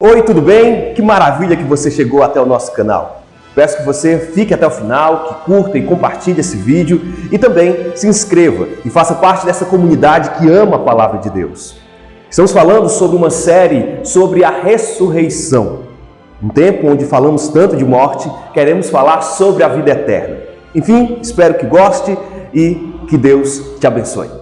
Oi, tudo bem? Que maravilha que você chegou até o nosso canal. Peço que você fique até o final, que curta e compartilhe esse vídeo e também se inscreva e faça parte dessa comunidade que ama a Palavra de Deus. Estamos falando sobre uma série sobre a ressurreição. Um tempo onde falamos tanto de morte, queremos falar sobre a vida eterna. Enfim, espero que goste e que Deus te abençoe.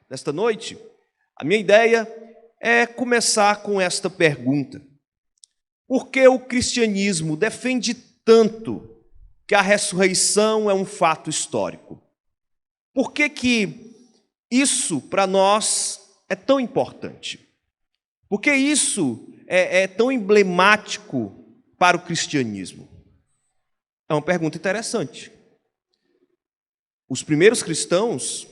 Nesta noite, a minha ideia é começar com esta pergunta. Por que o cristianismo defende tanto que a ressurreição é um fato histórico? Por que isso para nós é tão importante? Por que isso é tão emblemático para o cristianismo? É uma pergunta interessante. Os primeiros cristãos,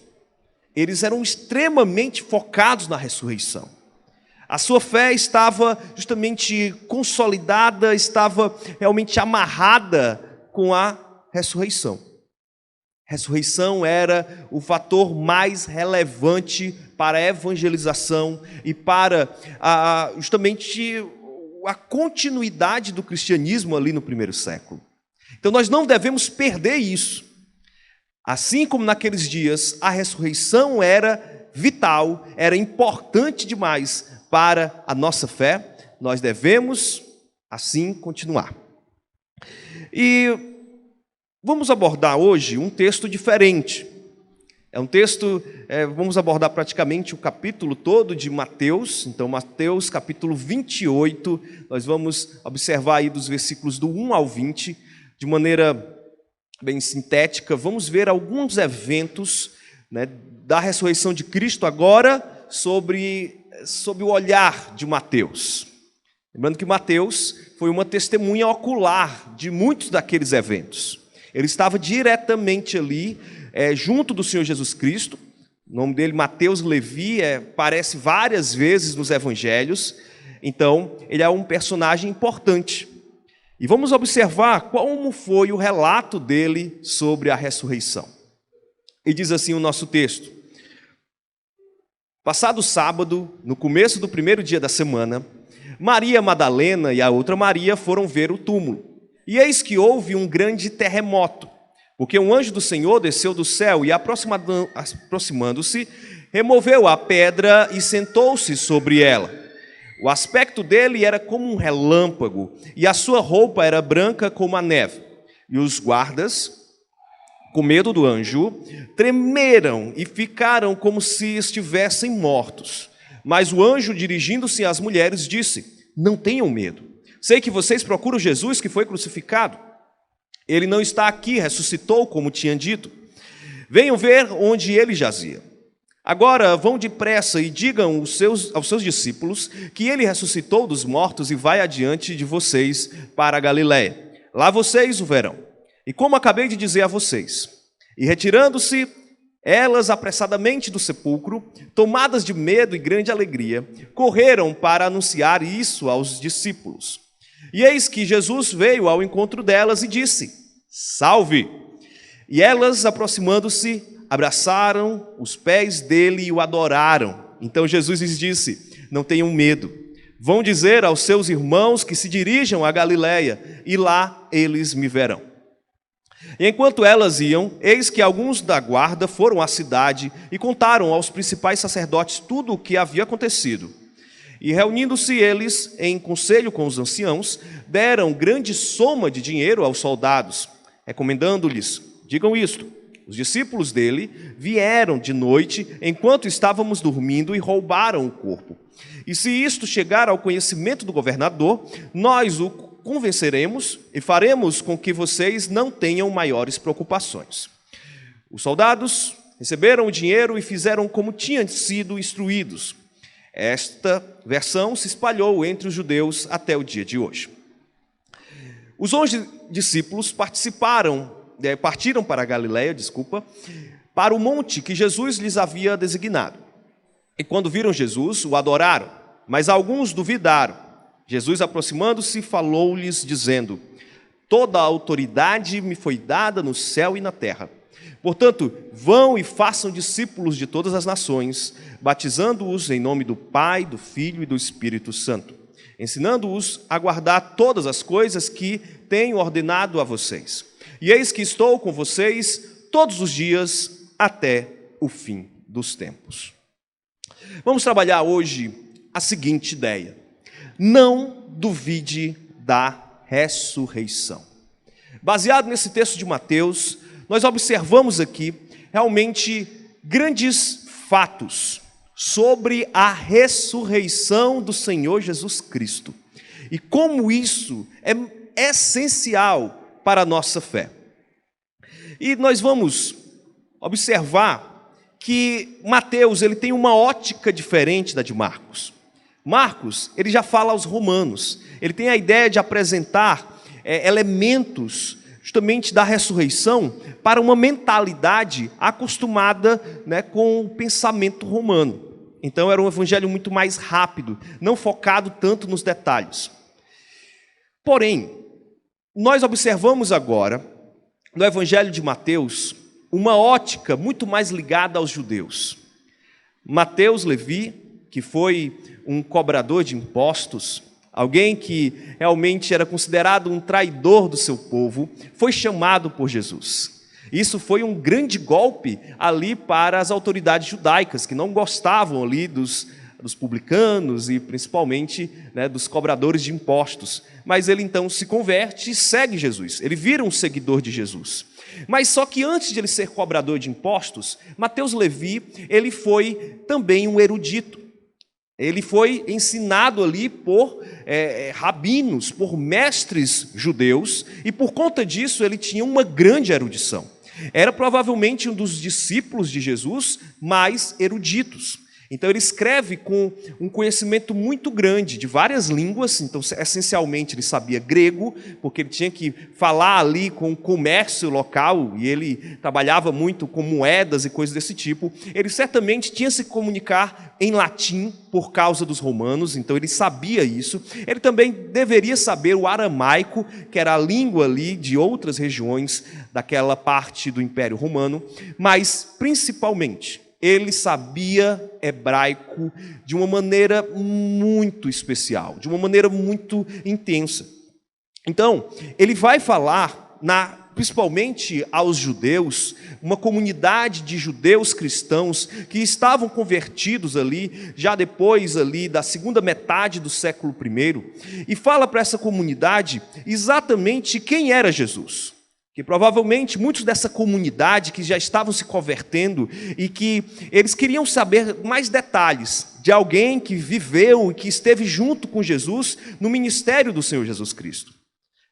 eles eram extremamente focados na ressurreição. A sua fé estava justamente consolidada, estava realmente amarrada com a ressurreição. A ressurreição era o fator mais relevante para a evangelização e para justamente a continuidade do cristianismo ali no primeiro século. Então nós não devemos perder isso. Assim como naqueles dias, a ressurreição era vital, era importante demais para a nossa fé, nós devemos, assim, continuar. E vamos abordar hoje um texto diferente. É um texto, vamos abordar praticamente o capítulo todo de Mateus. Então, Mateus, capítulo 28, nós vamos observar aí dos versículos do 1 ao 20, de maneira bem sintética. Vamos ver alguns eventos, né, da ressurreição de Cristo agora sob o olhar de Mateus. Lembrando que Mateus foi uma testemunha ocular de muitos daqueles eventos. Ele estava diretamente ali, junto do Senhor Jesus Cristo. O nome dele, Mateus Levi, aparece várias vezes nos evangelhos. Então, ele é um personagem importante. E vamos observar como foi o relato dele sobre a ressurreição. E diz assim o nosso texto: passado sábado, no começo do primeiro dia da semana, Maria Madalena e a outra Maria foram ver o túmulo. E eis que houve um grande terremoto, porque um anjo do Senhor desceu do céu e, aproximando-se, removeu a pedra e sentou-se sobre ela. O aspecto dele era como um relâmpago, e a sua roupa era branca como a neve. E os guardas, com medo do anjo, tremeram e ficaram como se estivessem mortos. Mas o anjo, dirigindo-se às mulheres, disse: não tenham medo. Sei que vocês procuram Jesus que foi crucificado. Ele não está aqui, ressuscitou, como tinha dito. Venham ver onde ele jazia. Agora vão depressa e digam aos seus discípulos que ele ressuscitou dos mortos e vai adiante de vocês para a Galiléia. Lá vocês o verão. E como acabei de dizer a vocês. E retirando-se elas apressadamente do sepulcro, tomadas de medo e grande alegria, correram para anunciar isso aos discípulos. E eis que Jesus veio ao encontro delas e disse: salve! E elas, aproximando-se, abraçaram os pés dele e o adoraram. Então Jesus lhes disse: não tenham medo. Vão dizer aos seus irmãos que se dirijam a Galiléia, e lá eles me verão. E enquanto elas iam, eis que alguns da guarda foram à cidade e contaram aos principais sacerdotes tudo o que havia acontecido. E reunindo-se eles em conselho com os anciãos, deram grande soma de dinheiro aos soldados, recomendando-lhes: digam isto: os discípulos dele vieram de noite, enquanto estávamos dormindo, e roubaram o corpo. E se isto chegar ao conhecimento do governador, nós o convenceremos e faremos com que vocês não tenham maiores preocupações. Os soldados receberam o dinheiro e fizeram como tinham sido instruídos. Esta versão se espalhou entre os judeus até o dia de hoje. Os 11 discípulos partiram para a Galiléia, para o monte que Jesus lhes havia designado. E quando viram Jesus, o adoraram, mas alguns duvidaram. Jesus, aproximando-se, falou-lhes, dizendo: toda a autoridade me foi dada no céu e na terra. Portanto, vão e façam discípulos de todas as nações, batizando-os em nome do Pai, do Filho e do Espírito Santo, ensinando-os a guardar todas as coisas que tenho ordenado a vocês. E eis que estou com vocês todos os dias até o fim dos tempos. Vamos trabalhar hoje a seguinte ideia: não duvide da ressurreição. Baseado nesse texto de Mateus, nós observamos aqui realmente grandes fatos sobre a ressurreição do Senhor Jesus Cristo e como isso é essencial para a nossa fé. E nós vamos observar que Mateus ele tem uma ótica diferente da de Marcos. Marcos, ele já fala aos romanos, ele tem a ideia de apresentar elementos justamente da ressurreição para uma mentalidade acostumada, com o pensamento romano. Então era um evangelho muito mais rápido, não focado tanto nos detalhes. Porém, nós observamos agora, no evangelho de Mateus, uma ótica muito mais ligada aos judeus. Mateus Levi, que foi um cobrador de impostos, alguém que realmente era considerado um traidor do seu povo, foi chamado por Jesus. Isso foi um grande golpe ali para as autoridades judaicas, que não gostavam ali dos publicanos e principalmente dos cobradores de impostos. Mas ele então se converte e segue Jesus, ele vira um seguidor de Jesus. Mas só que antes de ele ser cobrador de impostos, Mateus Levi, ele foi também um erudito. Ele foi ensinado ali por rabinos, por mestres judeus, e por conta disso ele tinha uma grande erudição. Era provavelmente um dos discípulos de Jesus mais eruditos. Então ele escreve com um conhecimento muito grande de várias línguas. Então essencialmente ele sabia grego, porque ele tinha que falar ali com o comércio local, e ele trabalhava muito com moedas e coisas desse tipo. Ele certamente tinha que se comunicar em latim por causa dos romanos, então ele sabia isso. Ele também deveria saber o aramaico, que era a língua ali de outras regiões daquela parte do Império Romano, mas principalmente ele sabia hebraico de uma maneira muito especial, de uma maneira muito intensa. Então, ele vai falar, principalmente aos judeus, uma comunidade de judeus cristãos que estavam convertidos ali, já depois ali da segunda metade do século I, e fala para essa comunidade exatamente quem era Jesus. Que provavelmente muitos dessa comunidade que já estavam se convertendo e que eles queriam saber mais detalhes de alguém que viveu e que esteve junto com Jesus no ministério do Senhor Jesus Cristo.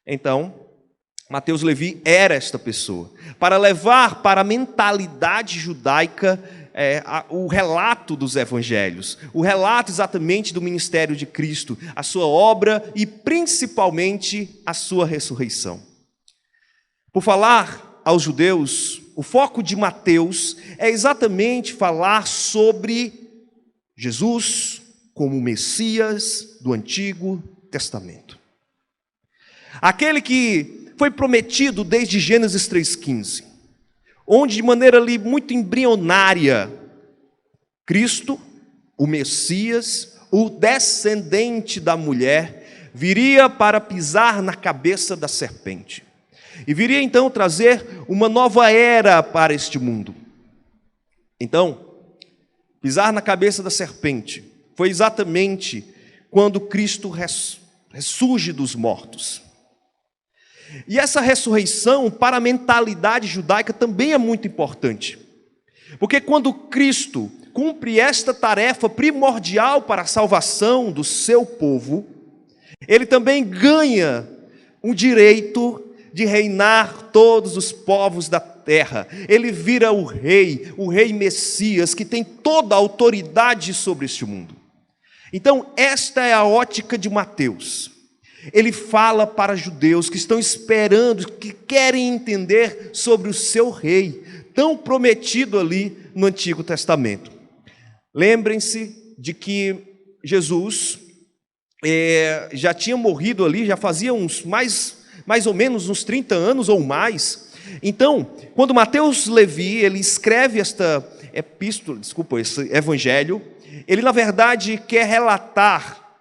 Então, Mateus Levi era esta pessoa, para levar para a mentalidade judaica o relato dos evangelhos, o relato exatamente do ministério de Cristo, a sua obra e principalmente a sua ressurreição. Por falar aos judeus, o foco de Mateus é exatamente falar sobre Jesus como o Messias do Antigo Testamento. Aquele que foi prometido desde Gênesis 3,15, onde de maneira ali muito embrionária, Cristo, o Messias, o descendente da mulher, viria para pisar na cabeça da serpente. E viria então trazer uma nova era para este mundo. Então, pisar na cabeça da serpente foi exatamente quando Cristo ressurge dos mortos. E essa ressurreição para a mentalidade judaica também é muito importante. Porque quando Cristo cumpre esta tarefa primordial para a salvação do seu povo, ele também ganha um direito de reinar todos os povos da terra. Ele vira o rei Messias, que tem toda a autoridade sobre este mundo. Então, esta é a ótica de Mateus. ele fala para judeus que estão esperando, que querem entender sobre o seu rei, tão prometido ali no Antigo Testamento. Lembrem-se de que Jesus já tinha morrido ali, já fazia mais ou menos uns 30 anos ou mais. Então, quando Mateus Levi, ele escreve esta epístola, esse evangelho, ele na verdade quer relatar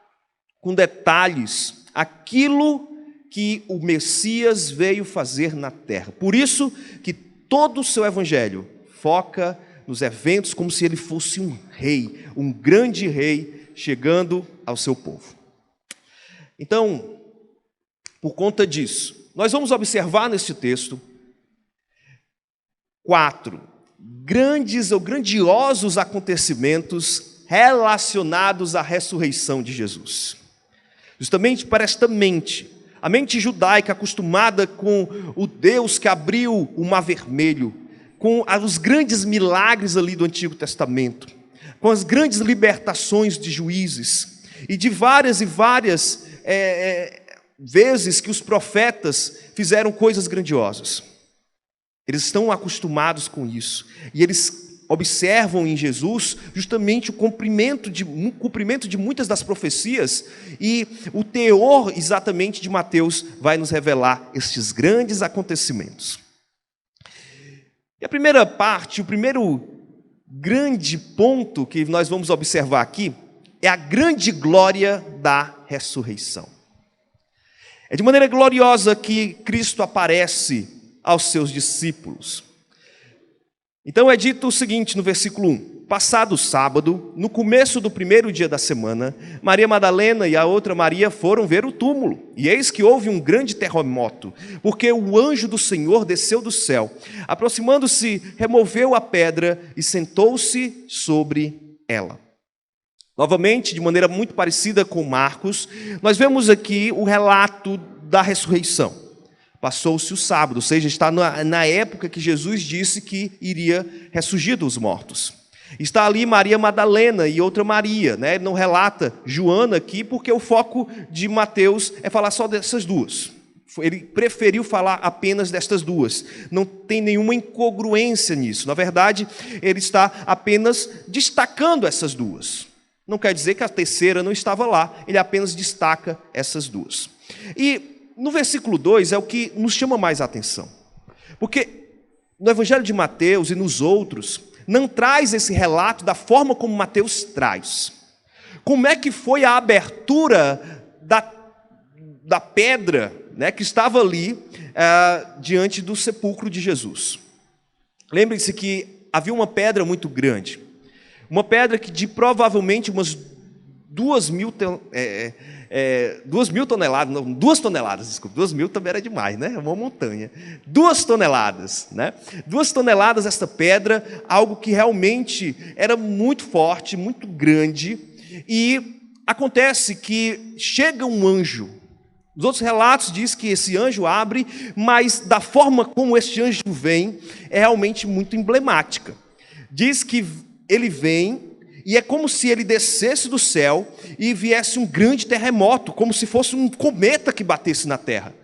com detalhes aquilo que o Messias veio fazer na terra. Por isso que todo o seu evangelho foca nos eventos como se ele fosse um rei, um grande rei chegando ao seu povo. Então, por conta disso, nós vamos observar neste texto 4 grandes ou grandiosos acontecimentos relacionados à ressurreição de Jesus. Justamente para esta mente, a mente judaica acostumada com o Deus que abriu o Mar Vermelho, com os grandes milagres ali do Antigo Testamento, com as grandes libertações de juízes, e de várias vezes que os profetas fizeram coisas grandiosas. Eles estão acostumados com isso, e eles observam em Jesus justamente o cumprimento de muitas das profecias, e o teor exatamente de Mateus vai nos revelar estes grandes acontecimentos. E a primeira parte, o primeiro grande ponto que nós vamos observar aqui, é a grande glória da ressurreição. É de maneira gloriosa que Cristo aparece aos seus discípulos. Então é dito o seguinte no versículo 1: passado o sábado, no começo do primeiro dia da semana, Maria Madalena e a outra Maria foram ver o túmulo. E eis que houve um grande terremoto, porque o anjo do Senhor desceu do céu. Aproximando-se, removeu a pedra e sentou-se sobre ela. Novamente, de maneira muito parecida com Marcos, nós vemos aqui o relato da ressurreição. Passou-se o sábado, ou seja, está na época que Jesus disse que iria ressurgir dos mortos. Está ali Maria Madalena e outra Maria, né? Ele não relata Joana aqui, porque o foco de Mateus é falar só dessas duas. Ele preferiu falar apenas destas duas. Não tem nenhuma incongruência nisso. Na verdade, ele está apenas destacando essas duas. Não quer dizer que a terceira não estava lá, ele apenas destaca essas duas. E no versículo 2 é o que nos chama mais a atenção. Porque no Evangelho de Mateus e nos outros, não traz esse relato da forma como Mateus traz. Como é que foi a abertura da pedra, né, que estava ali diante do sepulcro de Jesus. Lembrem-se que havia uma pedra muito grande. Uma pedra que de provavelmente umas 2 toneladas, desculpa, 2 mil também era demais, né? É uma montanha. 2 toneladas, né? 2 toneladas esta pedra, algo que realmente era muito forte, muito grande, e acontece que chega um anjo. Os outros relatos dizem que esse anjo abre, mas da forma como este anjo vem, é realmente muito emblemática. Diz que ele vem, e é como se ele descesse do céu e viesse um grande terremoto, como se fosse um cometa que batesse na terra.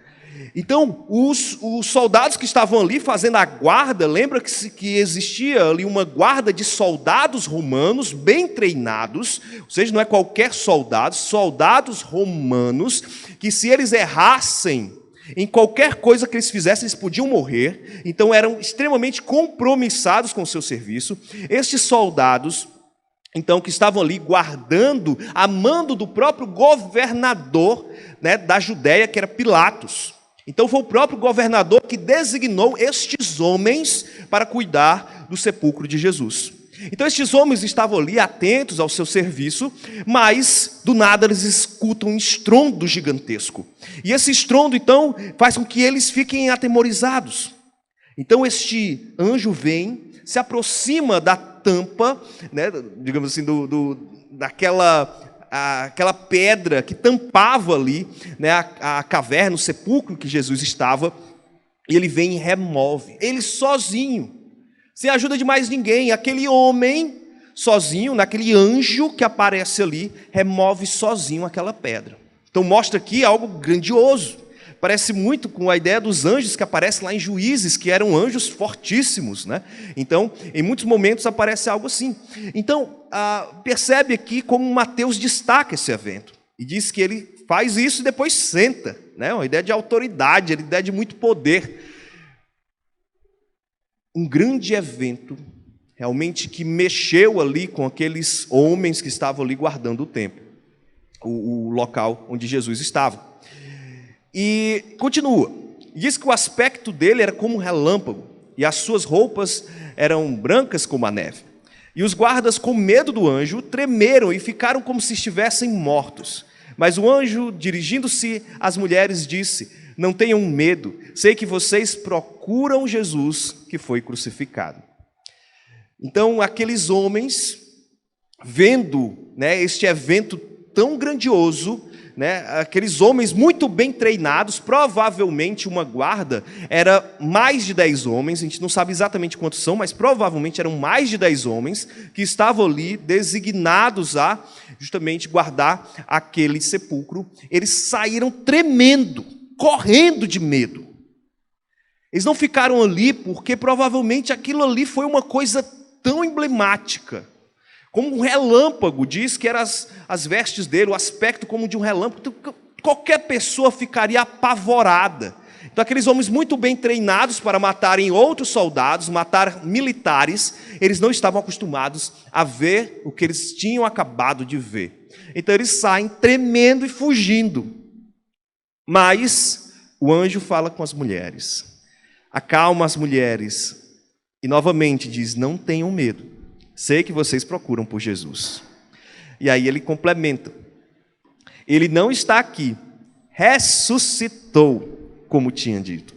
Então, os soldados que estavam ali fazendo a guarda, lembra que existia ali uma guarda de soldados romanos bem treinados, ou seja, não é qualquer soldado, soldados romanos, que se eles errassem em qualquer coisa que eles fizessem, eles podiam morrer. Então, eram extremamente compromissados com o seu serviço. Estes soldados, então, que estavam ali guardando, a mando do próprio governador, né, da Judéia, que era Pilatos. Então, foi o próprio governador que designou estes homens para cuidar do sepulcro de Jesus. Então, estes homens estavam ali atentos ao seu serviço, mas, do nada, eles escutam um estrondo gigantesco. E esse estrondo, então, faz com que eles fiquem atemorizados. Então, este anjo vem, se aproxima da tampa, né, digamos assim, aquela pedra que tampava ali, né, a caverna, o sepulcro que Jesus estava, e ele vem e remove. Ele sozinho, sem a ajuda de mais ninguém, aquele homem sozinho, naquele anjo que aparece ali, remove sozinho aquela pedra. Então mostra aqui algo grandioso. Parece muito com a ideia dos anjos que aparecem lá em Juízes, que eram anjos fortíssimos, né? Então, em muitos momentos aparece algo assim. Então, percebe aqui como Mateus destaca esse evento. E diz que ele faz isso e depois senta, né? Uma ideia de autoridade, uma ideia de muito poder. Um grande evento, realmente, que mexeu ali com aqueles homens que estavam ali guardando o templo, o local onde Jesus estava. E continua, diz que o aspecto dele era como um relâmpago, e as suas roupas eram brancas como a neve. E os guardas, com medo do anjo, tremeram e ficaram como se estivessem mortos. Mas o anjo, dirigindo-se às mulheres, disse: não tenham medo, sei que vocês procuram Jesus que foi crucificado. Então, aqueles homens, vendo, né, este evento tão grandioso, né, aqueles homens muito bem treinados, provavelmente uma guarda era mais de 10 homens, a gente não sabe exatamente quantos são, mas provavelmente eram mais de 10 homens que estavam ali designados a justamente guardar aquele sepulcro. Eles saíram tremendo, correndo de medo. Eles não ficaram ali porque provavelmente aquilo ali foi uma coisa tão emblemática. Como um relâmpago, diz que eram as vestes dele, o aspecto como de um relâmpago. Qualquer pessoa ficaria apavorada. Então, aqueles homens muito bem treinados para matarem outros soldados, matar militares, eles não estavam acostumados a ver o que eles tinham acabado de ver. Então, eles saem tremendo e fugindo. Mas o anjo fala com as mulheres, acalma as mulheres e novamente diz: não tenham medo. Sei que vocês procuram por Jesus. E aí ele complementa: ele não está aqui, ressuscitou, como tinha dito.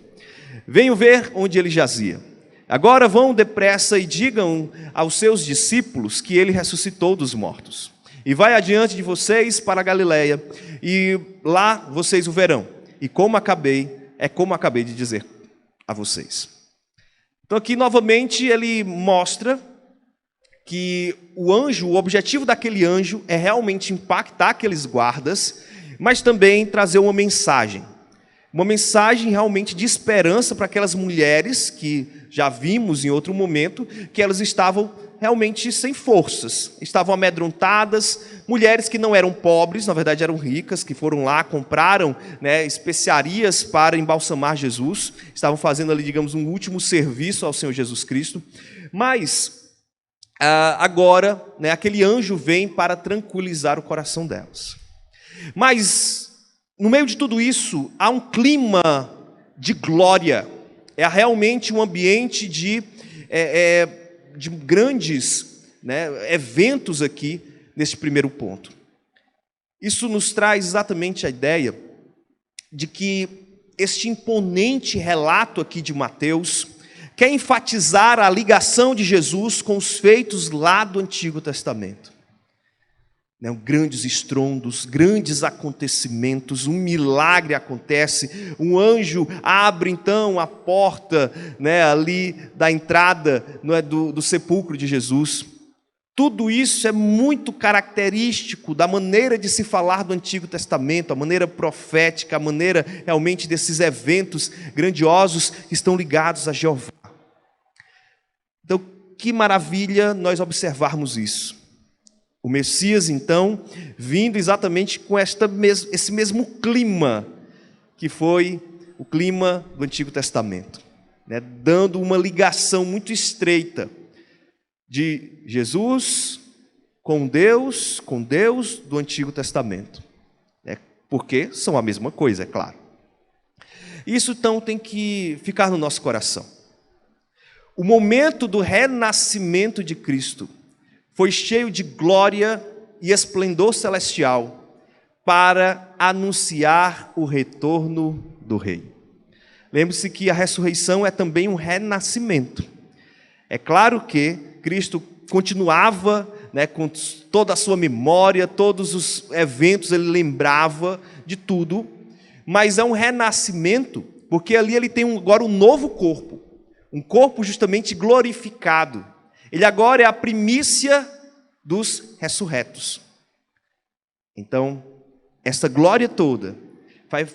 Venham ver onde ele jazia. Agora vão depressa e digam aos seus discípulos que ele ressuscitou dos mortos. E vai adiante de vocês para a Galileia, e lá vocês o verão. E como acabei de dizer a vocês. Então aqui novamente ele mostra que o objetivo daquele anjo é realmente impactar aqueles guardas, mas também trazer uma mensagem realmente de esperança para aquelas mulheres que já vimos em outro momento, que elas estavam realmente sem forças, estavam amedrontadas, mulheres que não eram pobres, na verdade eram ricas, que foram lá, compraram, né, especiarias para embalsamar Jesus, estavam fazendo ali, digamos, um último serviço ao Senhor Jesus Cristo, mas agora, né, aquele anjo vem para tranquilizar o coração delas. Mas, no meio de tudo isso, há um clima de glória. É realmente um ambiente de grandes, né, eventos aqui, neste primeiro ponto. Isso nos traz exatamente a ideia de que este imponente relato aqui de Mateus quer enfatizar a ligação de Jesus com os feitos lá do Antigo Testamento. Grandes estrondos, grandes acontecimentos, um milagre acontece, um anjo abre então a porta, né, ali da entrada, do sepulcro de Jesus. Tudo isso é muito característico da maneira de se falar do Antigo Testamento, a maneira profética, a maneira realmente desses eventos grandiosos que estão ligados a Jeová. Então, que maravilha nós observarmos isso. O Messias, então, vindo exatamente com esse mesmo clima, que foi o clima do Antigo Testamento, né? Dando uma ligação muito estreita de Jesus com Deus do Antigo Testamento. Né? Porque são a mesma coisa, é claro. Isso, então, tem que ficar no nosso coração. O momento do renascimento de Cristo foi cheio de glória e esplendor celestial para anunciar o retorno do Rei. Lembre-se que a ressurreição é também um renascimento. É claro que Cristo continuava, né, com toda a sua memória, todos os eventos, ele lembrava de tudo, mas é um renascimento, porque ali ele tem agora um novo corpo, um corpo justamente glorificado. Ele agora é a primícia dos ressurretos. Então, essa glória toda,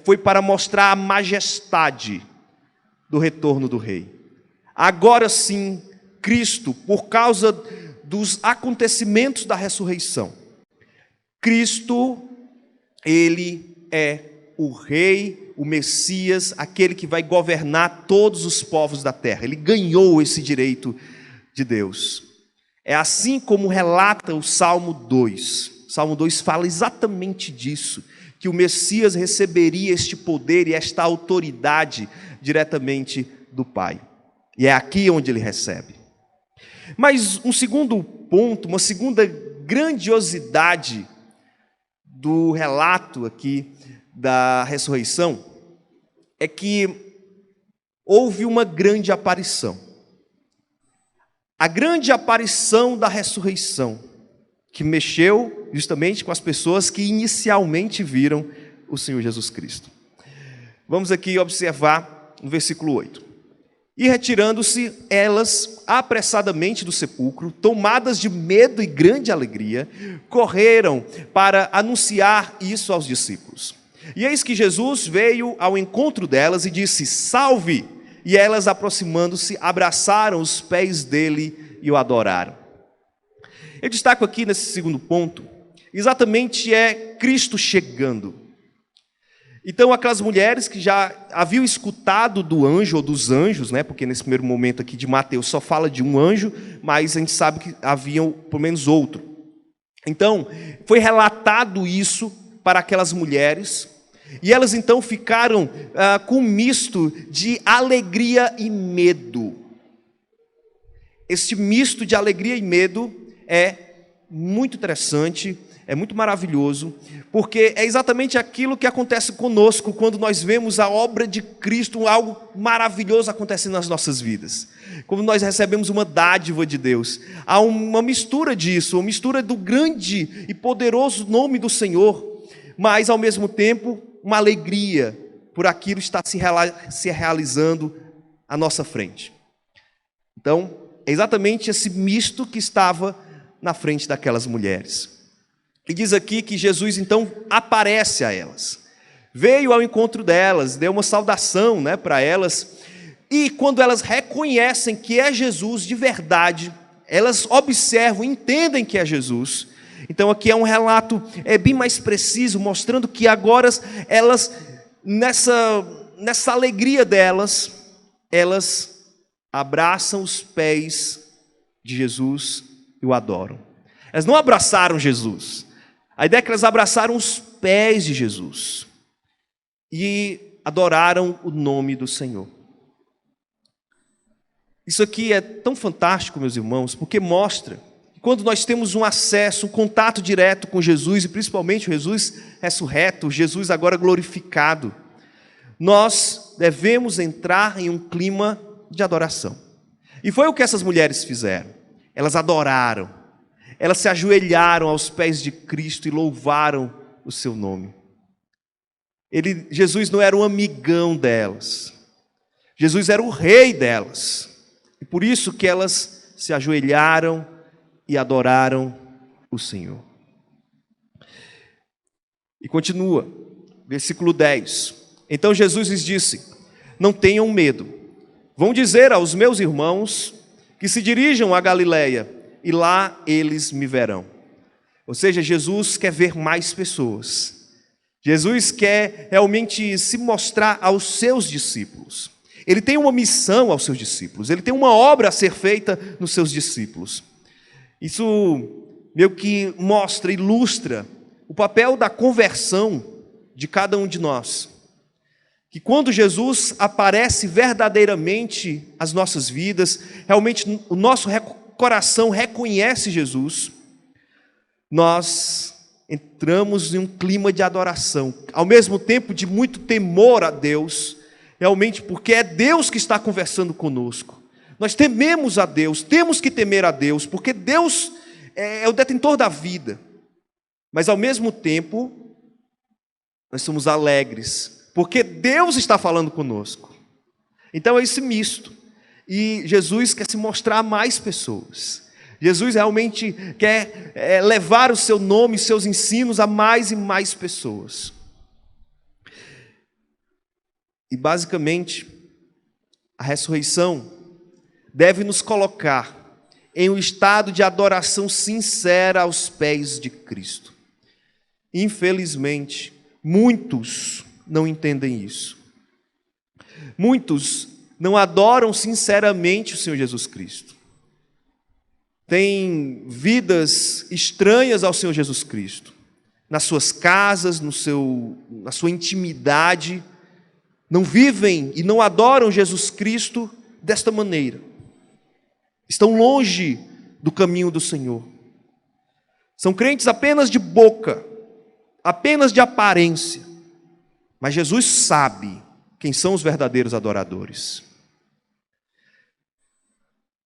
foi para mostrar a majestade do retorno do Rei. Agora sim, Cristo, por causa dos acontecimentos da ressurreição, Cristo, Ele é o Rei, o Messias, aquele que vai governar todos os povos da terra. Ele ganhou esse direito de Deus. É assim como relata o Salmo 2. O Salmo 2 fala exatamente disso, que o Messias receberia este poder e esta autoridade diretamente do Pai. E é aqui onde ele recebe. Mas um segundo ponto, uma segunda grandiosidade do relato aqui da ressurreição, é que houve uma grande aparição. A grande aparição da ressurreição, que mexeu justamente com as pessoas que inicialmente viram o Senhor Jesus Cristo. Vamos aqui observar no versículo 8. E retirando-se elas apressadamente do sepulcro, tomadas de medo e grande alegria, correram para anunciar isso aos discípulos. E eis que Jesus veio ao encontro delas e disse: salve! E elas, aproximando-se, abraçaram os pés dele e o adoraram. Eu destaco aqui nesse segundo ponto, exatamente é Cristo chegando. Então, aquelas mulheres que já haviam escutado do anjo ou dos anjos, né, porque nesse primeiro momento aqui de Mateus só fala de um anjo, mas a gente sabe que haviam pelo menos outro. Então, foi relatado isso para aquelas mulheres, e elas então ficaram com um misto de alegria e medo. Este misto de alegria e medo é muito interessante, é muito maravilhoso, porque é exatamente aquilo que acontece conosco quando nós vemos a obra de Cristo, algo maravilhoso acontecendo nas nossas vidas. Quando nós recebemos uma dádiva de Deus, há uma mistura disso, uma mistura do grande e poderoso nome do Senhor, mas ao mesmo tempo uma alegria por aquilo estar se realizando à nossa frente. Então, é exatamente esse misto que estava na frente daquelas mulheres. E diz aqui que Jesus então aparece a elas, veio ao encontro delas, deu uma saudação, né, para elas, e quando elas reconhecem que é Jesus de verdade, elas observam, entendem que é Jesus. Então aqui é um relato bem mais preciso, mostrando que agora elas, nessa alegria delas, elas abraçam os pés de Jesus e o adoram. Elas não abraçaram Jesus. A ideia é que elas abraçaram os pés de Jesus e adoraram o nome do Senhor. Isso aqui é tão fantástico, meus irmãos, porque mostra que quando nós temos um acesso, um contato direto com Jesus, e principalmente o Jesus ressurreto, Jesus agora glorificado, nós devemos entrar em um clima de adoração. E foi o que essas mulheres fizeram. Elas adoraram. Elas se ajoelharam aos pés de Cristo e louvaram o seu nome. Jesus não era um amigão delas. Jesus era o rei delas. E por isso que elas se ajoelharam e adoraram o Senhor. E continua, versículo 10. Então Jesus lhes disse: não tenham medo. Vão dizer aos meus irmãos que se dirijam a Galileia, e lá eles me verão. Ou seja, Jesus quer ver mais pessoas. Jesus quer realmente se mostrar aos seus discípulos. Ele tem uma missão aos seus discípulos. Ele tem uma obra a ser feita nos seus discípulos. Isso meio que mostra, ilustra o papel da conversão de cada um de nós. Que quando Jesus aparece verdadeiramente às nossas vidas, realmente o nosso coração reconhece Jesus, nós entramos em um clima de adoração, ao mesmo tempo de muito temor a Deus, realmente porque é Deus que está conversando conosco. Nós tememos a Deus, temos que temer a Deus, porque Deus é o detentor da vida, mas ao mesmo tempo nós somos alegres, porque Deus está falando conosco. Então é esse misto. E Jesus quer se mostrar a mais pessoas. Jesus realmente quer levar o seu nome, seus ensinos a mais e mais pessoas. E basicamente, a ressurreição deve nos colocar em um estado de adoração sincera aos pés de Cristo. Infelizmente, muitos não entendem isso. Muitos não adoram sinceramente o Senhor Jesus Cristo. Têm vidas estranhas ao Senhor Jesus Cristo. Nas suas casas, na sua intimidade, não vivem e não adoram Jesus Cristo desta maneira. Estão longe do caminho do Senhor. São crentes apenas de boca, apenas de aparência. Mas Jesus sabe quem são os verdadeiros adoradores.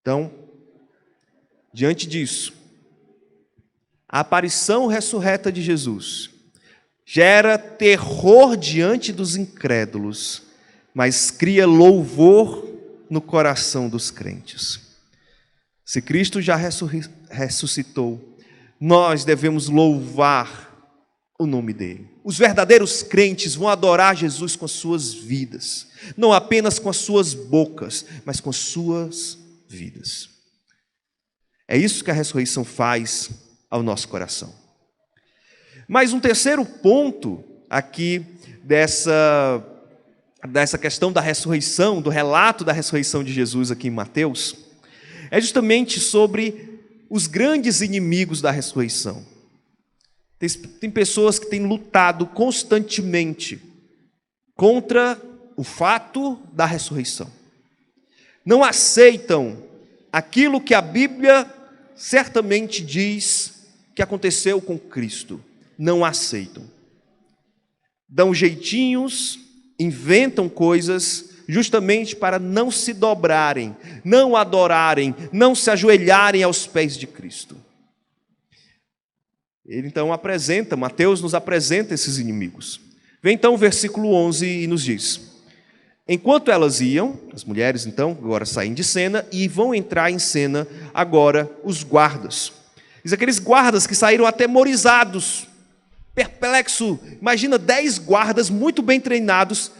Então, diante disso, a aparição ressurreta de Jesus gera terror diante dos incrédulos, mas cria louvor no coração dos crentes. Se Cristo já ressuscitou, nós devemos louvar o nome dele. Os verdadeiros crentes vão adorar Jesus com as suas vidas, não apenas com as suas bocas, mas com as suas vidas. É isso que a ressurreição faz ao nosso coração. Mas um terceiro ponto aqui dessa questão da ressurreição, do relato da ressurreição de Jesus aqui em Mateus, é justamente sobre os grandes inimigos da ressurreição. Tem pessoas que têm lutado constantemente contra o fato da ressurreição. Não aceitam aquilo que a Bíblia certamente diz que aconteceu com Cristo. Não aceitam. Dão jeitinhos, inventam coisas justamente para não se dobrarem, não adorarem, não se ajoelharem aos pés de Cristo. Ele então Mateus nos apresenta esses inimigos. Vem então o versículo 11 e nos diz: enquanto elas iam, as mulheres então agora saem de cena e vão entrar em cena agora os guardas. Diz aqueles guardas que saíram atemorizados, perplexos. Imagina 10 guardas muito bem treinados,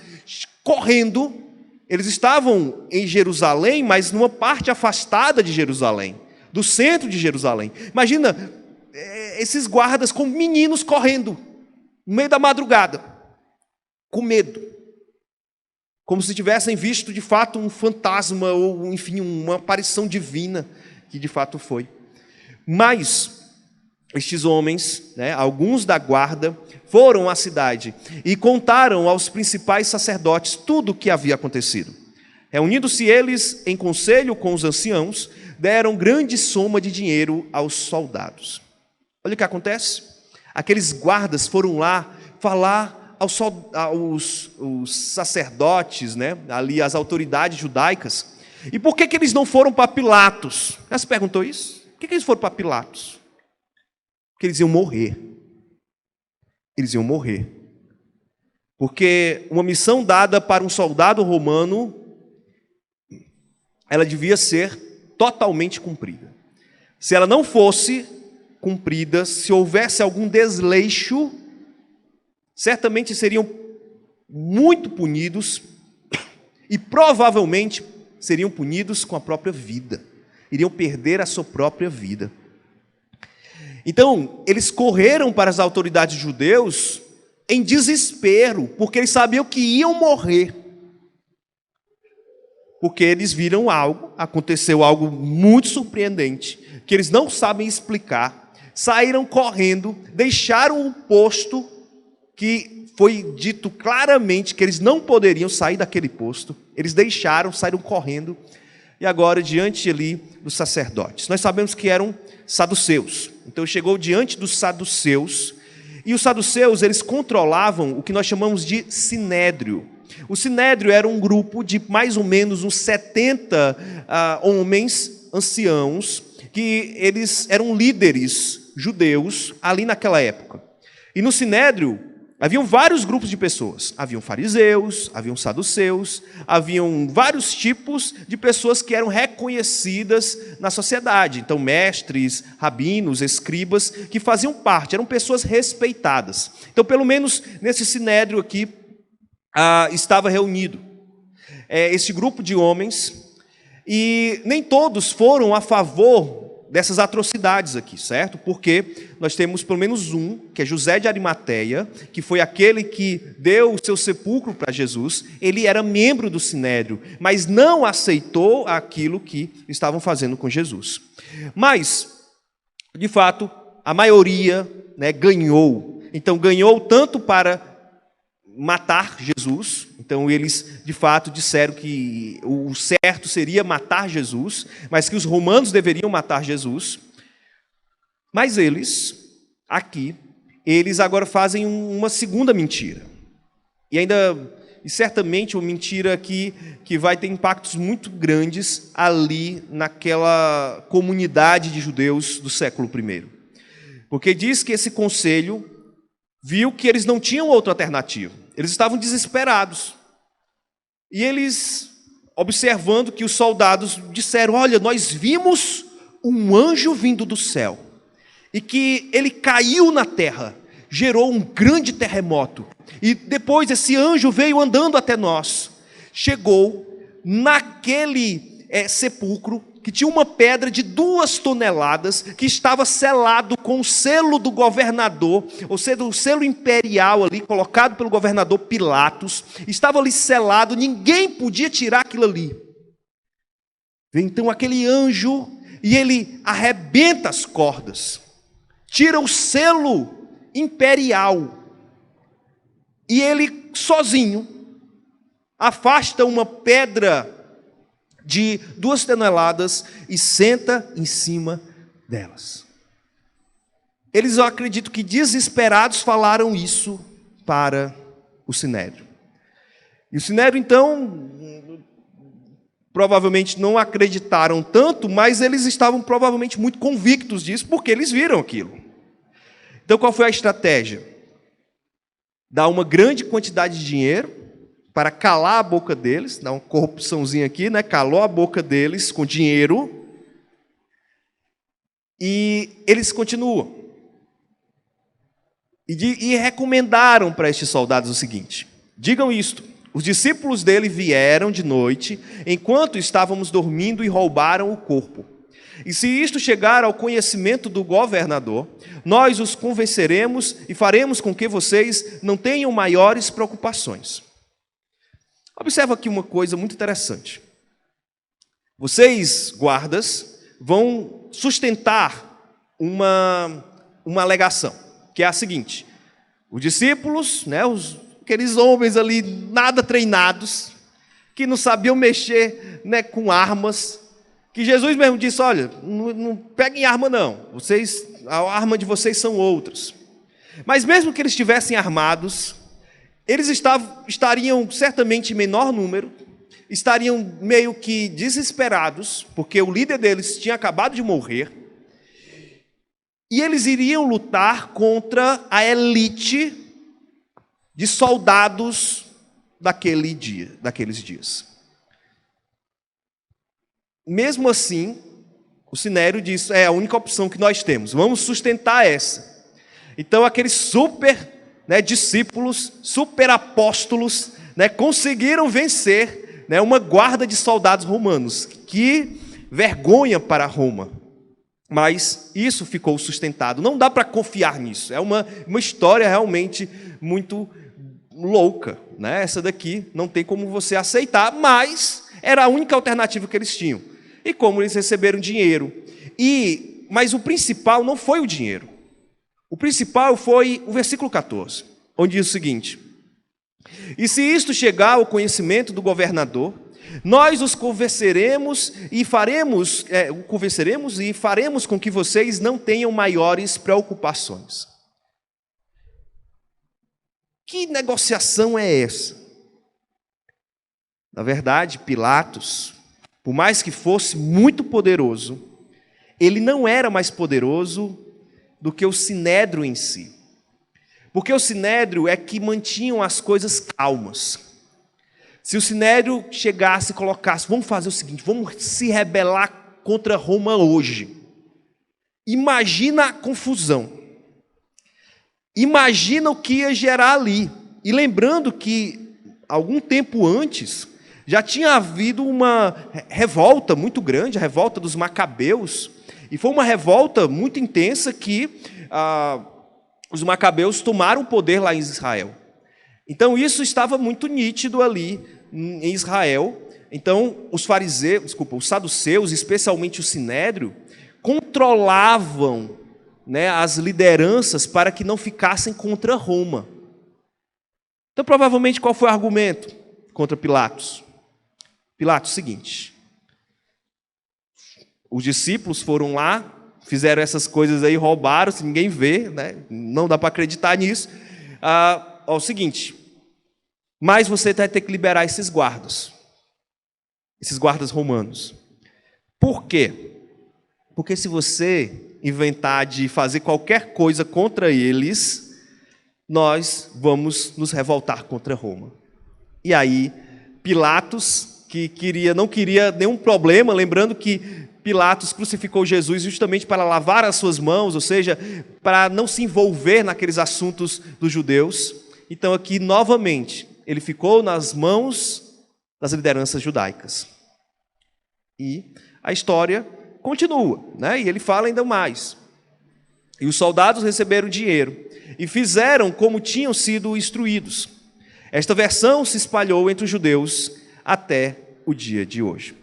correndo. Eles estavam em Jerusalém, mas numa parte afastada de Jerusalém, do centro de Jerusalém. Imagina esses guardas como meninos correndo, no meio da madrugada, com medo. Como se tivessem visto de fato um fantasma, ou enfim, uma aparição divina, que de fato foi. Mas estes homens, alguns da guarda, foram à cidade e contaram aos principais sacerdotes tudo o que havia acontecido. Reunindo-se eles em conselho com os anciãos, deram grande soma de dinheiro aos soldados. Olha o que acontece. Aqueles guardas foram lá falar aos sacerdotes, ali as autoridades judaicas. E por que eles não foram para Pilatos? Já se perguntou isso? Por que eles foram para Pilatos? Porque eles iam morrer. Eles iam morrer. Porque uma missão dada para um soldado romano, ela devia ser totalmente cumprida. Se ela não fosse cumprida, se houvesse algum desleixo, certamente seriam muito punidos e provavelmente seriam punidos com a própria vida. Iriam perder a sua própria vida. Então, eles correram para as autoridades judeus em desespero, porque eles sabiam que iam morrer. Porque eles viram aconteceu algo muito surpreendente, que eles não sabem explicar, saíram correndo, deixaram o posto, que foi dito claramente que eles não poderiam sair daquele posto, eles saíram correndo, e agora diante ali dos sacerdotes. Nós sabemos que eram saduceus. Então chegou diante dos saduceus, e os saduceus, eles controlavam o que nós chamamos de sinédrio. O sinédrio era um grupo de mais ou menos uns 70 homens anciãos, que eles eram líderes judeus ali naquela época. E no sinédrio, haviam vários grupos de pessoas. Haviam fariseus, haviam saduceus, haviam vários tipos de pessoas que eram reconhecidas na sociedade. Então, mestres, rabinos, escribas, que faziam parte, eram pessoas respeitadas. Então, pelo menos nesse sinédrio aqui, estava reunido esse grupo de homens, e nem todos foram a favor dessas atrocidades aqui, certo? Porque nós temos pelo menos um, que é José de Arimateia, que foi aquele que deu o seu sepulcro para Jesus. Ele era membro do sinédrio, mas não aceitou aquilo que estavam fazendo com Jesus. Mas, de fato, a maioria, ganhou. Então, ganhou tanto para matar Jesus. Então eles de fato disseram que o certo seria matar Jesus, mas que os romanos deveriam matar Jesus. Mas eles agora fazem uma segunda mentira. E certamente uma mentira que vai ter impactos muito grandes ali naquela comunidade de judeus do século I. Porque diz que esse conselho viu que eles não tinham outra alternativa. Eles estavam desesperados. E eles, observando que os soldados disseram: olha, nós vimos um anjo vindo do céu, e que ele caiu na terra, gerou um grande terremoto, e depois esse anjo veio andando até nós, chegou naquele sepulcro, que tinha uma pedra de 2 toneladas, que estava selado com o selo do governador, ou seja, o selo imperial ali, colocado pelo governador Pilatos, estava ali selado, ninguém podia tirar aquilo ali. Vem então aquele anjo, e ele arrebenta as cordas, tira o selo imperial, e ele sozinho afasta uma pedra de 2 toneladas e senta em cima delas. Eles, eu acredito que desesperados, falaram isso para o sinédrio. E o sinédrio, então, provavelmente não acreditaram tanto, mas eles estavam provavelmente muito convictos disso, porque eles viram aquilo. Então, qual foi a estratégia? Dar uma grande quantidade de dinheiro para calar a boca deles, dar uma corrupçãozinha aqui, calou a boca deles com dinheiro, e eles continuam. E recomendaram para estes soldados o seguinte: digam isto: os discípulos dele vieram de noite, enquanto estávamos dormindo, e roubaram o corpo. E se isto chegar ao conhecimento do governador, nós os convenceremos e faremos com que vocês não tenham maiores preocupações. Observa aqui uma coisa muito interessante. Vocês, guardas, vão sustentar uma alegação, que é a seguinte: os discípulos, aqueles homens ali nada treinados, que não sabiam mexer com armas, que Jesus mesmo disse: olha, não peguem arma não, a arma de vocês são outras. Mas mesmo que eles estivessem armados, eles estariam certamente em menor número, estariam meio que desesperados, porque o líder deles tinha acabado de morrer, e eles iriam lutar contra a elite de soldados daqueles dias. Mesmo assim, o sinédrio disse: é a única opção que nós temos, vamos sustentar essa. Então aqueles super discípulos, super apóstolos, conseguiram vencer uma guarda de soldados romanos. Que vergonha para Roma. Mas isso ficou sustentado. Não dá para confiar nisso. É uma história realmente muito louca. Essa daqui não tem como você aceitar, mas era a única alternativa que eles tinham. E como eles receberam dinheiro. Mas o principal não foi o dinheiro. O principal foi o versículo 14, onde diz o seguinte: e se isto chegar ao conhecimento do governador, nós os convenceremos e faremos com que vocês não tenham maiores preocupações. Que negociação é essa? Na verdade, Pilatos, por mais que fosse muito poderoso, ele não era mais poderoso do que o sinédrio em si. Porque o sinédrio é que mantinham as coisas calmas. Se o sinédrio chegasse e colocasse, vamos fazer o seguinte, vamos se rebelar contra Roma hoje. Imagina a confusão. Imagina o que ia gerar ali. E lembrando que, algum tempo antes, já tinha havido uma revolta muito grande, a revolta dos Macabeus, e foi uma revolta muito intensa que os Macabeus tomaram o poder lá em Israel. Então isso estava muito nítido ali em Israel. Então os saduceus, especialmente o sinédrio, controlavam, né, as lideranças para que não ficassem contra Roma. Então provavelmente qual foi o argumento contra Pilatos? Pilatos, seguinte, os discípulos foram lá, fizeram essas coisas aí, roubaram, se ninguém vê, né? Não dá para acreditar nisso. O seguinte, mas você vai ter que liberar esses guardas romanos. Por quê? Porque se você inventar de fazer qualquer coisa contra eles, nós vamos nos revoltar contra Roma. E aí, Pilatos, que não queria nenhum problema, lembrando que Pilatos crucificou Jesus justamente para lavar as suas mãos, ou seja, para não se envolver naqueles assuntos dos judeus. Então aqui, novamente, ele ficou nas mãos das lideranças judaicas. E a história continua, né? E ele fala ainda mais. E os soldados receberam dinheiro e fizeram como tinham sido instruídos. Esta versão se espalhou entre os judeus até o dia de hoje.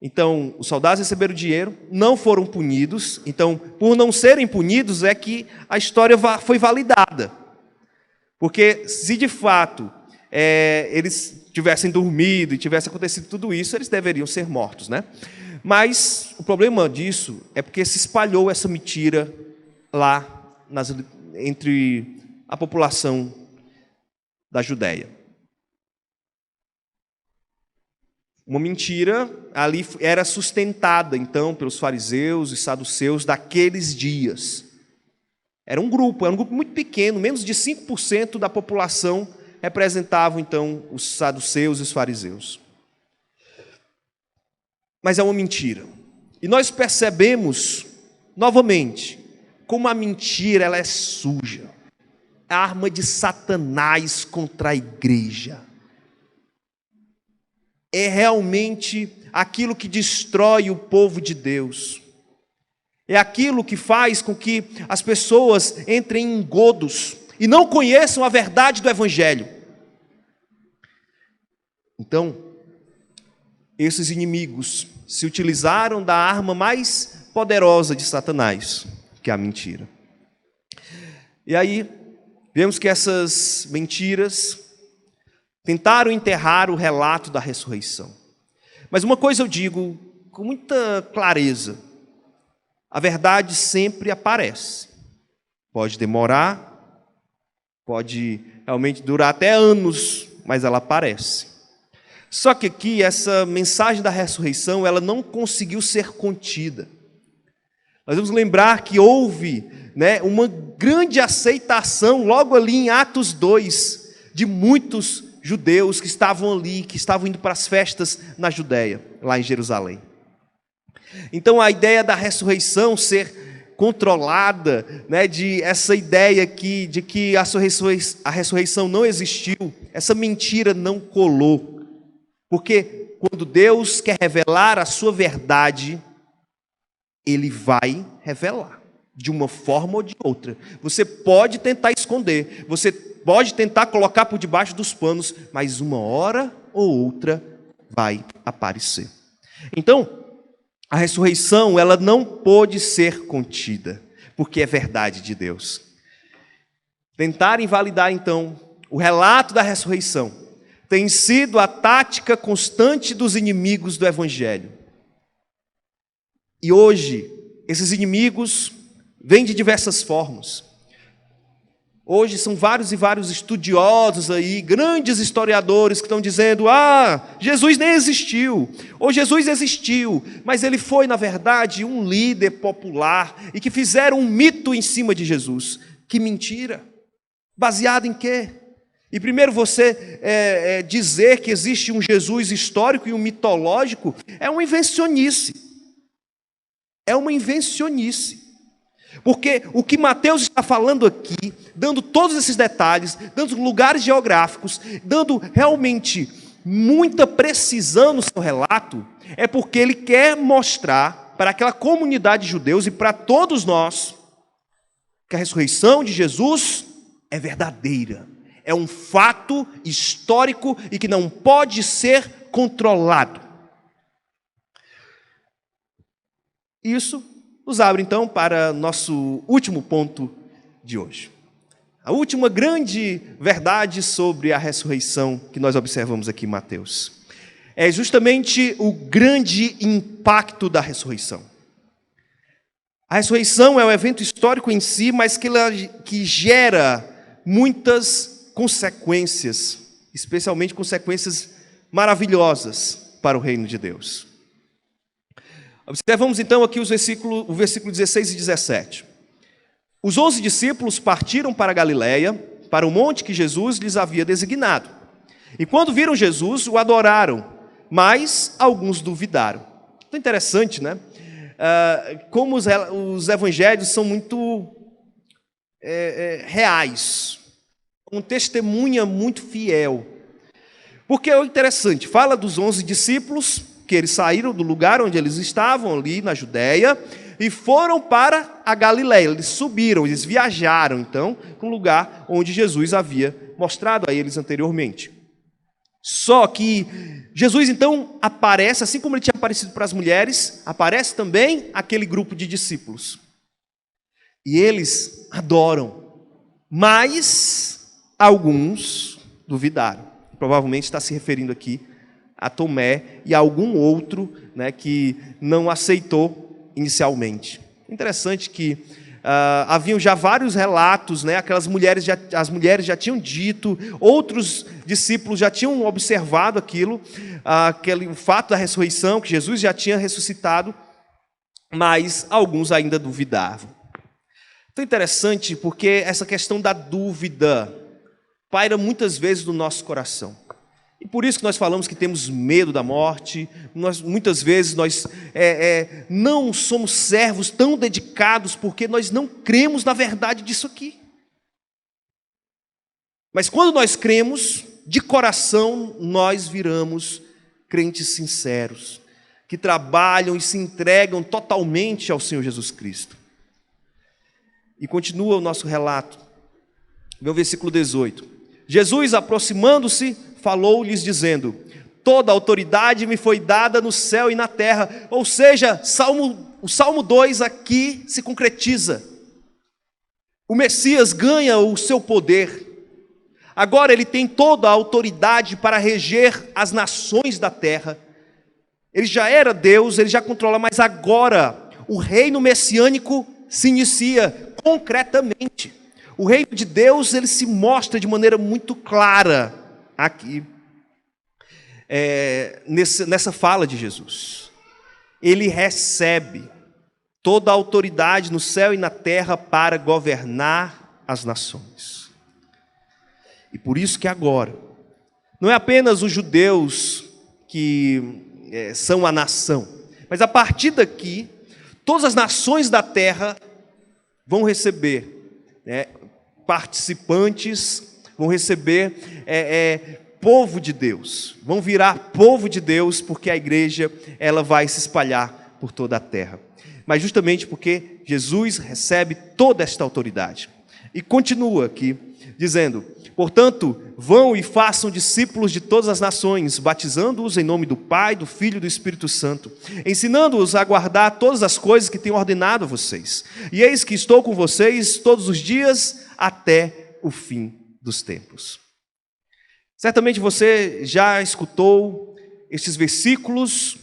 Então, os soldados receberam dinheiro, não foram punidos. Então, por não serem punidos, é que a história foi validada. Porque se de fato eles tivessem dormido e tivesse acontecido tudo isso, eles deveriam ser mortos, né? Mas o problema disso é porque se espalhou essa mentira lá entre a população da Judéia. Uma mentira ali era sustentada, então, pelos fariseus e saduceus daqueles dias. Era um grupo muito pequeno, menos de 5% da população representavam, então, os saduceus e os fariseus. Mas é uma mentira. E nós percebemos, novamente, como a mentira ela é suja. A arma de Satanás contra a igreja. É realmente aquilo que destrói o povo de Deus. É aquilo que faz com que as pessoas entrem em engodos e não conheçam a verdade do Evangelho. Então, esses inimigos se utilizaram da arma mais poderosa de Satanás, que é a mentira. E aí, vemos que essas mentiras tentaram enterrar o relato da ressurreição. Mas uma coisa eu digo com muita clareza: a verdade sempre aparece. Pode demorar, pode realmente durar até anos, mas ela aparece. Só que aqui essa mensagem da ressurreição, ela não conseguiu ser contida. Nós vamos lembrar que houve, né, uma grande aceitação logo ali em Atos 2 de muitos judeus que estavam ali, que estavam indo para as festas na Judéia, lá em Jerusalém. Então a ideia da ressurreição ser controlada, né, de essa ideia aqui de que a ressurreição não existiu, essa mentira não colou. Porque quando Deus quer revelar a sua verdade, Ele vai revelar, de uma forma ou de outra. Você pode tentar esconder, você pode tentar colocar por debaixo dos panos, mas uma hora ou outra vai aparecer. Então, a ressurreição, ela não pôde ser contida, porque é verdade de Deus. Tentar invalidar, então, o relato da ressurreição tem sido a tática constante dos inimigos do Evangelho. E hoje, esses inimigos vêm de diversas formas. Hoje são vários e vários estudiosos aí, grandes historiadores que estão dizendo: Jesus nem existiu, ou Jesus existiu, mas ele foi, na verdade, um líder popular, e que fizeram um mito em cima de Jesus. Que mentira! Baseado em quê? E primeiro você dizer que existe um Jesus histórico e um mitológico é uma invencionice. É uma invencionice. Porque o que Mateus está falando aqui, dando todos esses detalhes, dando lugares geográficos, dando realmente muita precisão no seu relato, é porque ele quer mostrar para aquela comunidade de judeus e para todos nós que a ressurreição de Jesus é verdadeira. É um fato histórico e que não pode ser controlado. Isso nos abre, então, para nosso último ponto de hoje. A última grande verdade sobre a ressurreição que nós observamos aqui em Mateus é justamente o grande impacto da ressurreição. A ressurreição é um evento histórico em si, mas que gera muitas consequências, especialmente consequências maravilhosas para o reino de Deus. Observamos então aqui o versículo 16 e 17. Os 11 discípulos partiram para a Galiléia, para o monte que Jesus lhes havia designado. E quando viram Jesus, o adoraram, mas alguns duvidaram. Então, interessante, né? Como os evangelhos são muito reais, um testemunha muito fiel. Porque é interessante, fala dos 11 discípulos, que eles saíram do lugar onde eles estavam, ali na Judéia, e foram para a Galiléia. Eles subiram, eles viajaram, então, para um lugar onde Jesus havia mostrado a eles anteriormente. Só que Jesus, então, aparece, assim como ele tinha aparecido para as mulheres, aparece também aquele grupo de discípulos. E eles adoram, mas alguns duvidaram. Provavelmente está se referindo aqui a Tomé e a algum outro, né, que não aceitou inicialmente. Interessante que haviam já vários relatos, né, as mulheres já tinham dito, outros discípulos já tinham observado o fato da ressurreição, que Jesus já tinha ressuscitado, mas alguns ainda duvidavam. Então é interessante porque essa questão da dúvida paira muitas vezes no nosso coração. E por isso que nós falamos que temos medo da morte, muitas vezes nós não somos servos tão dedicados porque nós não cremos na verdade disso aqui. Mas quando nós cremos, de coração, nós viramos crentes sinceros, que trabalham e se entregam totalmente ao Senhor Jesus Cristo. E continua o nosso relato, meu versículo 18. Jesus, aproximando-se, falou-lhes dizendo: toda autoridade me foi dada no céu e na terra. Ou seja, o Salmo 2 aqui se concretiza. O Messias ganha o seu poder. Agora ele tem toda a autoridade para reger as nações da terra. Ele já era Deus, ele já controla, mas agora o reino messiânico se inicia concretamente. O reino de Deus, ele se mostra de maneira muito clara aqui, nessa fala de Jesus. Ele recebe toda a autoridade no céu e na terra para governar as nações. E por isso que agora, não é apenas os judeus que são a nação, mas a partir daqui, todas as nações da terra vão receber participantes, vão receber povo de Deus, vão virar povo de Deus, porque a igreja ela vai se espalhar por toda a terra. Mas justamente porque Jesus recebe toda esta autoridade. E continua aqui, dizendo: portanto, vão e façam discípulos de todas as nações, batizando-os em nome do Pai, do Filho e do Espírito Santo, ensinando-os a guardar todas as coisas que tenho ordenado a vocês. E eis que estou com vocês todos os dias até o fim dos tempos. Certamente você já escutou estes versículos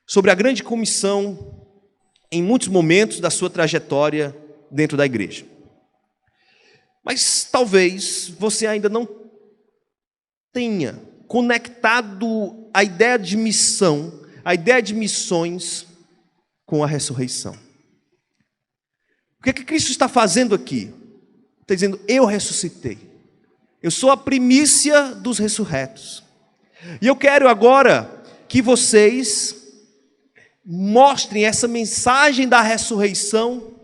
sobre a grande comissão em muitos momentos da sua trajetória dentro da igreja. Mas talvez você ainda não tenha conectado a ideia de missão, a ideia de missões com a ressurreição. O que é que Cristo está fazendo aqui? Está dizendo: eu ressuscitei. Eu sou a primícia dos ressurretos. E eu quero agora que vocês mostrem essa mensagem da ressurreição,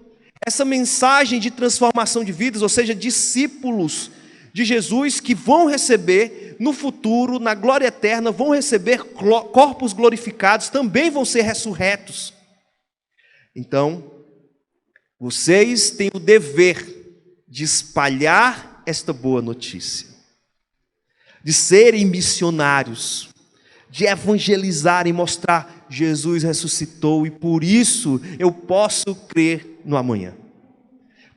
essa mensagem de transformação de vidas, ou seja, discípulos de Jesus que vão receber no futuro, na glória eterna, vão receber corpos glorificados, também vão ser ressurretos. Então, vocês têm o dever de espalhar esta boa notícia, de serem missionários, de evangelizar e mostrar: Jesus ressuscitou e por isso eu posso crer no amanhã,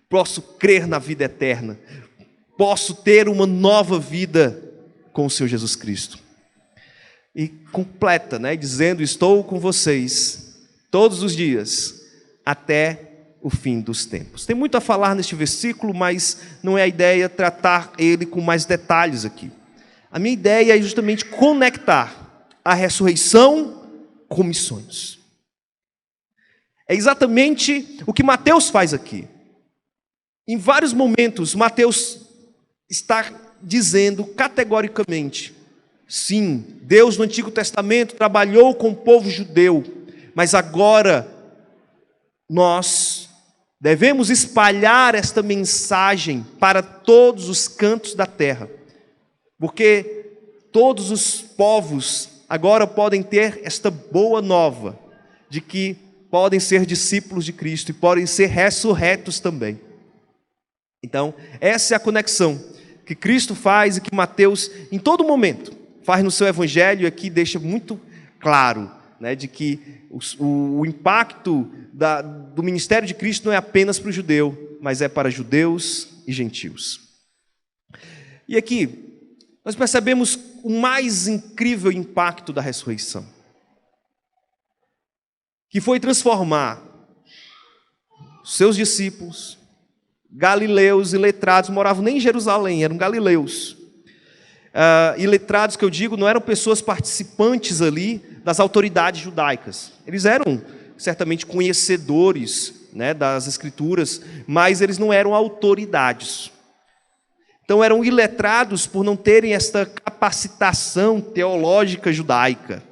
posso crer na vida eterna, posso ter uma nova vida com o Senhor Jesus Cristo. E completa, dizendo: estou com vocês todos os dias até o fim dos tempos. Tem muito a falar neste versículo, mas não é a ideia tratar ele com mais detalhes aqui. A minha ideia é justamente conectar a ressurreição com missões. É exatamente o que Mateus faz aqui. Em vários momentos, Mateus está dizendo categoricamente: sim, Deus no Antigo Testamento trabalhou com o povo judeu, mas agora nós devemos espalhar esta mensagem para todos os cantos da terra, porque todos os povos agora podem ter esta boa nova de que podem ser discípulos de Cristo e podem ser ressurretos também. Então, essa é a conexão que Cristo faz e que Mateus, em todo momento, faz no seu evangelho, e aqui deixa muito claro, de que o impacto do ministério de Cristo não é apenas para o judeu, mas é para judeus e gentios. E aqui nós percebemos o mais incrível impacto da ressurreição, que foi transformar seus discípulos, galileus e letrados, moravam nem em Jerusalém, eram galileus. E letrados, que eu digo, não eram pessoas participantes ali das autoridades judaicas. Eles eram certamente conhecedores, das Escrituras, mas eles não eram autoridades. Então eram iletrados por não terem esta capacitação teológica judaica.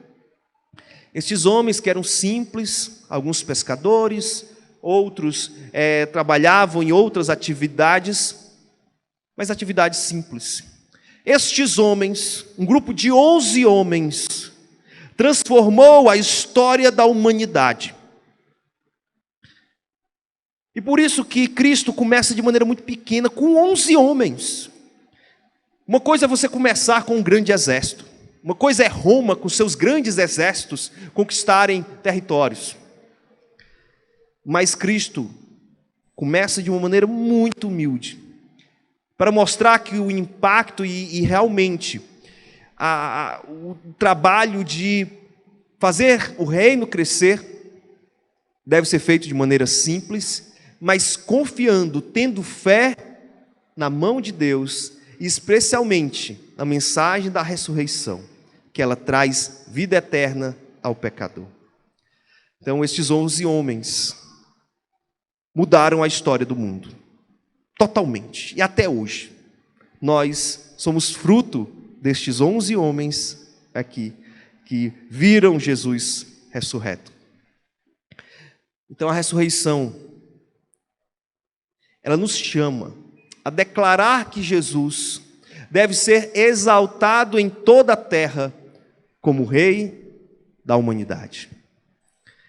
Estes homens que eram simples, alguns pescadores, outros trabalhavam em outras atividades, mas atividades simples. Estes homens, um grupo de 11 homens, transformou a história da humanidade. E por isso que Cristo começa de maneira muito pequena, com 11 homens. Uma coisa é você começar com um grande exército. Uma coisa é Roma, com seus grandes exércitos, conquistarem territórios. Mas Cristo começa de uma maneira muito humilde, para mostrar que o impacto e realmente o trabalho de fazer o reino crescer deve ser feito de maneira simples, mas confiando, tendo fé na mão de Deus, e especialmente na mensagem da ressurreição, que ela traz vida eterna ao pecador. Então, estes 11 homens mudaram a história do mundo, totalmente, e até hoje. Nós somos fruto destes 11 homens aqui, que viram Jesus ressurreto. Então, a ressurreição, ela nos chama a declarar que Jesus deve ser exaltado em toda a terra como Rei da humanidade.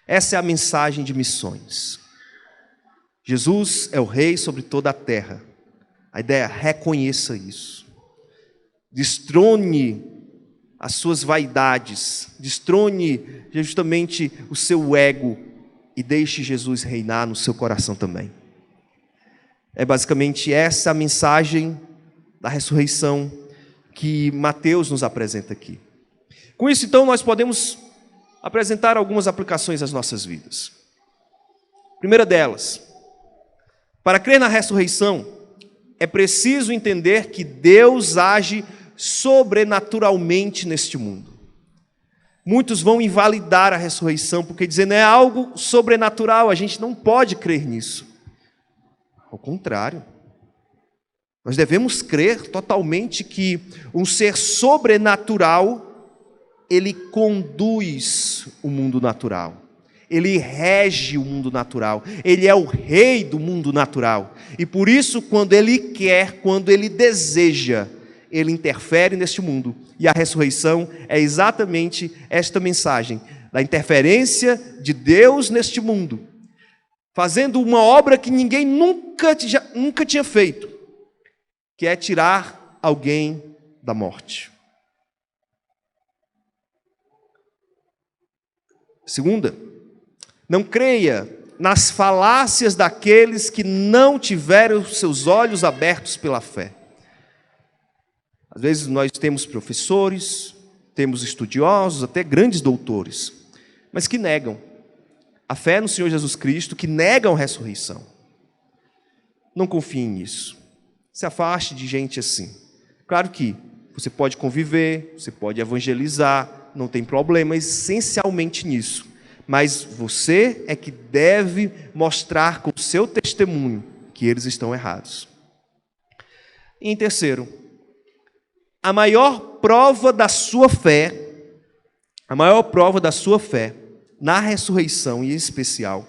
Essa é a mensagem de missões. Jesus é o Rei sobre toda a terra. A ideia é: reconheça isso. Destrone as suas vaidades, destrone justamente o seu ego e deixe Jesus reinar no seu coração também. É basicamente essa a mensagem da ressurreição que Mateus nos apresenta aqui. Com isso, então, nós podemos apresentar algumas aplicações às nossas vidas. Primeira delas: para crer na ressurreição, é preciso entender que Deus age sobrenaturalmente neste mundo. Muitos vão invalidar a ressurreição, porque dizendo é algo sobrenatural, a gente não pode crer nisso. Ao contrário, Nós devemos crer totalmente que um ser sobrenatural, ele conduz o mundo natural. Ele rege o mundo natural. Ele é o rei do mundo natural. E por isso, quando ele quer, quando ele deseja, ele interfere neste mundo. E a ressurreição é exatamente esta mensagem da interferência de Deus neste mundo, fazendo uma obra que ninguém nunca tinha feito, que é tirar alguém da morte. Segunda, não creia nas falácias daqueles que não tiveram seus olhos abertos pela fé. Às vezes nós temos professores, temos estudiosos, até grandes doutores, mas que negam a fé no Senhor Jesus Cristo, que negam a ressurreição. Não confie nisso. Se afaste de gente assim. Claro que você pode conviver, você pode evangelizar, não tem problema essencialmente nisso. Mas você é que deve mostrar com o seu testemunho que eles estão errados. E em terceiro, a maior prova da sua fé, na ressurreição em especial,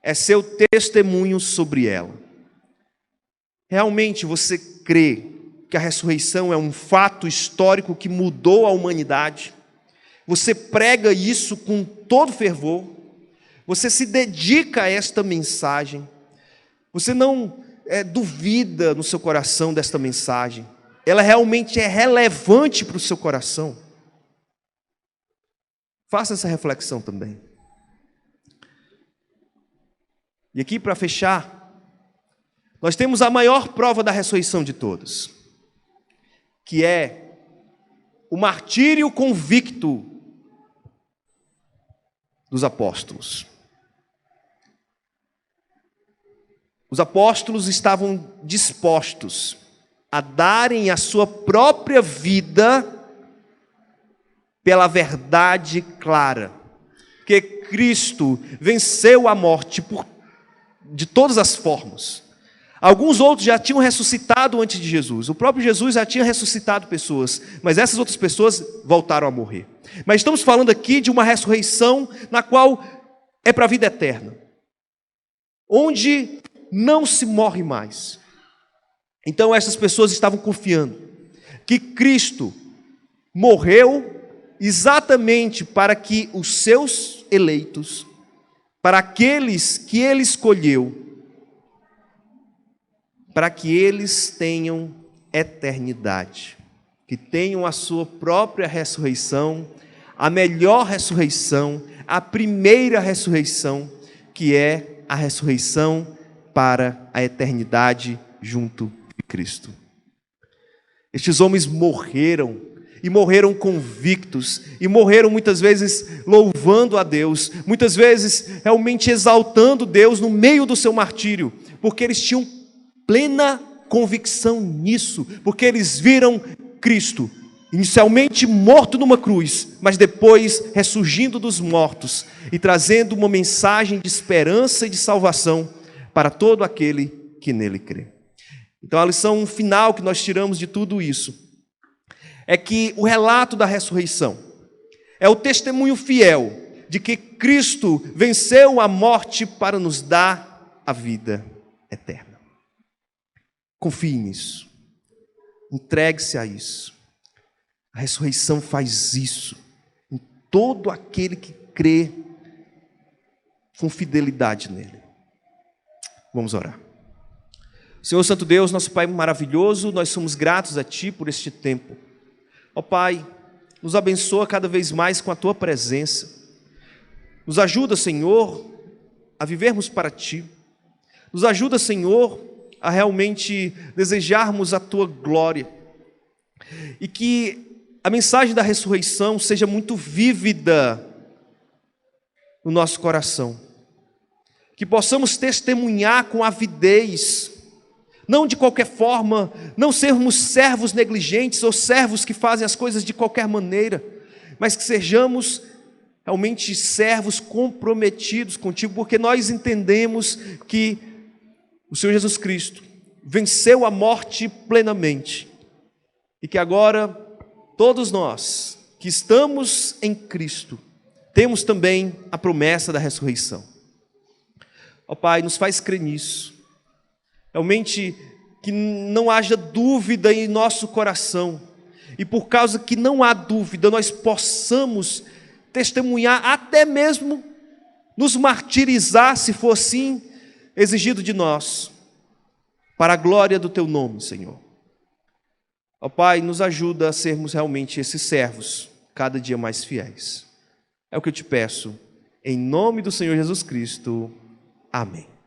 é seu testemunho sobre ela. Realmente você crê que a ressurreição é um fato histórico que mudou a humanidade? Você prega isso com todo fervor? Você se dedica a esta mensagem? Você não duvida no seu coração desta mensagem? Ela realmente é relevante para o seu coração? Faça essa reflexão também. E aqui, para fechar, nós temos a maior prova da ressurreição de todas, que é o martírio convicto dos apóstolos. Os apóstolos estavam dispostos a darem a sua própria vida pela verdade clara, que Cristo venceu a morte de todas as formas. Alguns outros já tinham ressuscitado antes de Jesus. O próprio Jesus já tinha ressuscitado pessoas, mas essas outras pessoas voltaram a morrer. Mas estamos falando aqui de uma ressurreição na qual é para a vida eterna, onde não se morre mais. Então essas pessoas estavam confiando que Cristo morreu exatamente para que os seus eleitos, para aqueles que Ele escolheu, para que eles tenham eternidade, que tenham a sua própria ressurreição, a melhor ressurreição, a primeira ressurreição, que é a ressurreição para a eternidade junto de Cristo. Estes homens morreram, e morreram convictos, e morreram muitas vezes louvando a Deus, muitas vezes realmente exaltando Deus no meio do seu martírio, porque eles tinham plena convicção nisso, porque eles viram Cristo, inicialmente morto numa cruz, mas depois ressurgindo dos mortos e trazendo uma mensagem de esperança e de salvação para todo aquele que nele crê. Então a lição final que nós tiramos de tudo isso é que o relato da ressurreição é o testemunho fiel de que Cristo venceu a morte para nos dar a vida eterna. Confie nisso. Entregue-se a isso. A ressurreição faz isso em todo aquele que crê com fidelidade nele. Vamos orar. Senhor Santo Deus, nosso Pai maravilhoso, nós somos gratos a Ti por este tempo. Ó Pai, nos abençoa cada vez mais com a Tua presença. Nos ajuda, Senhor, a vivermos para Ti. Nos ajuda, Senhor, a realmente desejarmos a Tua glória. E que a mensagem da ressurreição seja muito vívida no nosso coração. Que possamos testemunhar com avidez, não de qualquer forma, não sermos servos negligentes ou servos que fazem as coisas de qualquer maneira, mas que sejamos realmente servos comprometidos contigo, porque nós entendemos que o Senhor Jesus Cristo venceu a morte plenamente. E que agora, todos nós que estamos em Cristo, temos também a promessa da ressurreição. Ó Pai, nos faz crer nisso. Realmente que não haja dúvida em nosso coração. E por causa que não há dúvida, nós possamos testemunhar, até mesmo nos martirizar, se for assim exigido de nós, para a glória do Teu nome, Senhor. Ó Pai, nos ajuda a sermos realmente esses servos, cada dia mais fiéis. É o que eu te peço, em nome do Senhor Jesus Cristo. Amém.